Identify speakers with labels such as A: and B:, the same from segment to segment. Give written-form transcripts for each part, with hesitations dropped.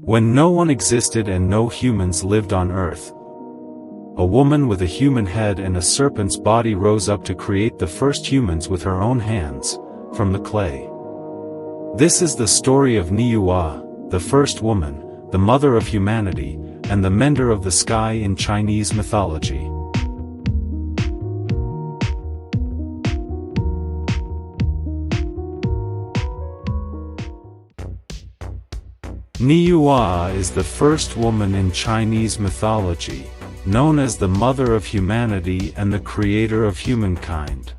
A: When no one existed and no humans lived on Earth, a woman with a human head and a serpent's body rose up to create the first humans with her own hands, from the clay. This is the story of Nüwa, the first woman, the mother of humanity, and the mender of the sky in Chinese mythology. Nüwa is the first woman in Chinese mythology, known as the mother of humanity and the creator of humankind.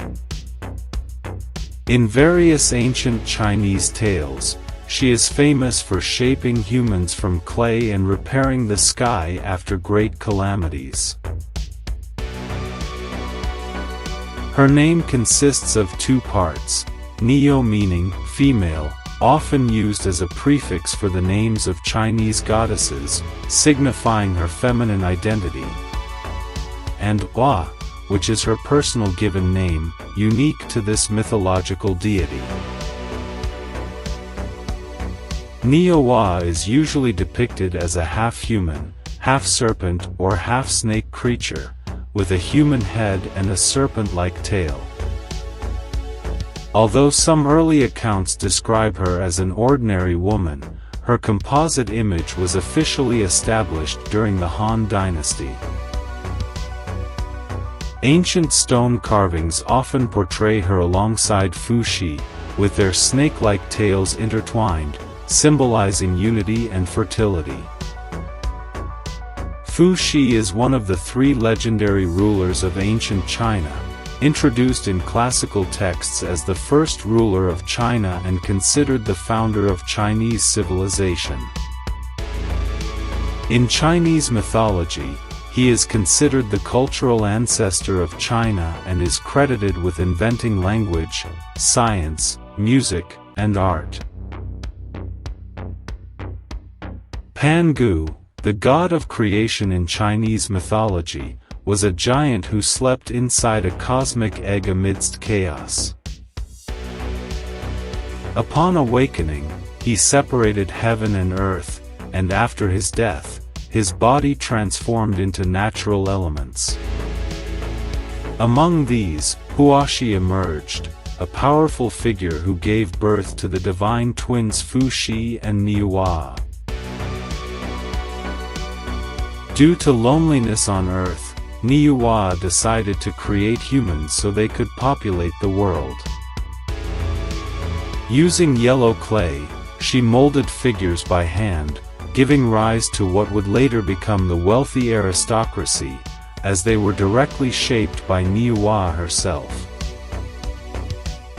A: In various ancient Chinese tales, she is famous for shaping humans from clay and repairing the sky after great calamities. Her name consists of two parts, Nüwa meaning female, often used as a prefix for the names of Chinese goddesses, signifying her feminine identity, and Wa, which is her personal given name, unique to this mythological deity. Nüwa is usually depicted as a half-human, half-serpent or half-snake creature, with a human head and a serpent-like tail. Although some early accounts describe her as an ordinary woman, her composite image was officially established during the Han Dynasty. Ancient stone carvings often portray her alongside Fuxi, with their snake-like tails intertwined, symbolizing unity and fertility. Fuxi is one of the three legendary rulers of ancient China, introduced in classical texts as the first ruler of China and considered the founder of Chinese civilization. In Chinese mythology, he is considered the cultural ancestor of China and is credited with inventing language, science, music, and art. Pangu, the god of creation in Chinese mythology, was a giant who slept inside a cosmic egg amidst chaos. Upon awakening, he separated heaven and earth, and after his death, his body transformed into natural elements. Among these, Huashi emerged, a powerful figure who gave birth to the divine twins Fuxi and Nüwa. Due to loneliness on Earth, Nüwa decided to create humans so they could populate the world. Using yellow clay, she molded figures by hand, giving rise to what would later become the wealthy aristocracy, as they were directly shaped by Nüwa herself.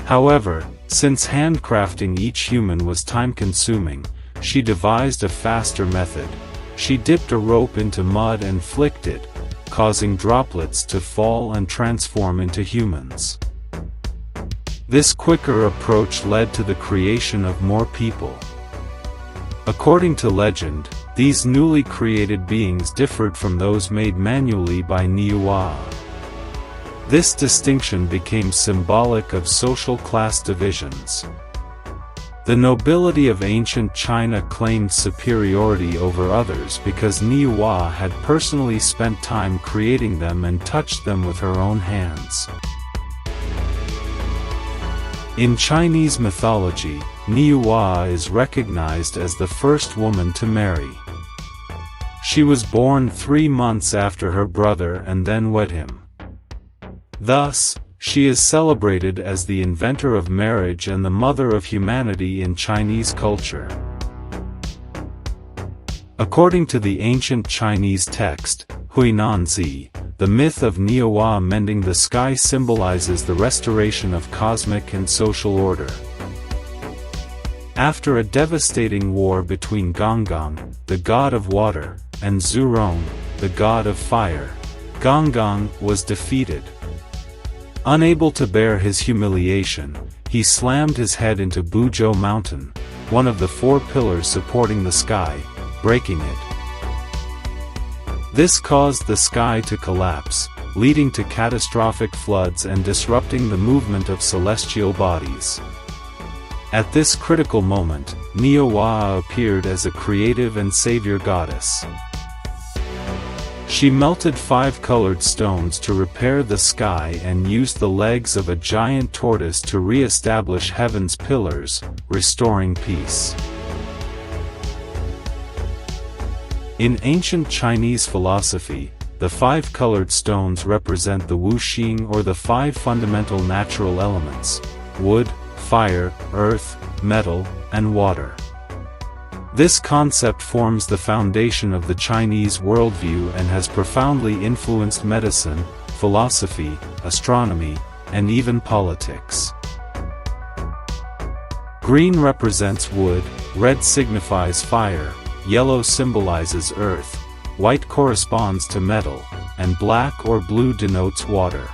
A: However, since handcrafting each human was time-consuming, she devised a faster method. She dipped a rope into mud and flicked it, causing droplets to fall and transform into humans. This quicker approach led to the creation of more people. According to legend, these newly created beings differed from those made manually by Nüwa. This distinction became symbolic of social class divisions. The nobility of ancient China claimed superiority over others because Nüwa had personally spent time creating them and touched them with her own hands. In Chinese mythology, Nüwa is recognized as the first woman to marry. She was born 3 months after her brother and then wed him. Thus, she is celebrated as the inventor of marriage and the mother of humanity in Chinese culture. According to the ancient Chinese text, Huinanzi, the myth of Nüwa mending the sky symbolizes the restoration of cosmic and social order. After a devastating war between Gongong, the god of water, and Zhurong, the god of fire, Gongong was defeated. Unable to bear his humiliation, he slammed his head into Buzhou Mountain, one of the 4 pillars supporting the sky, breaking it. This caused the sky to collapse, leading to catastrophic floods and disrupting the movement of celestial bodies. At this critical moment, Nüwa appeared as a creative and savior goddess. She melted 5 colored stones to repair the sky and used the legs of a giant tortoise to re-establish heaven's pillars, restoring peace. In ancient Chinese philosophy, the 5 colored stones represent the wuxing, or the 5 fundamental natural elements: wood, fire, earth, metal, and water. This concept forms the foundation of the Chinese worldview and has profoundly influenced medicine, philosophy, astronomy, and even politics. Green represents wood, red signifies fire, yellow symbolizes earth, white corresponds to metal, and black or blue denotes water.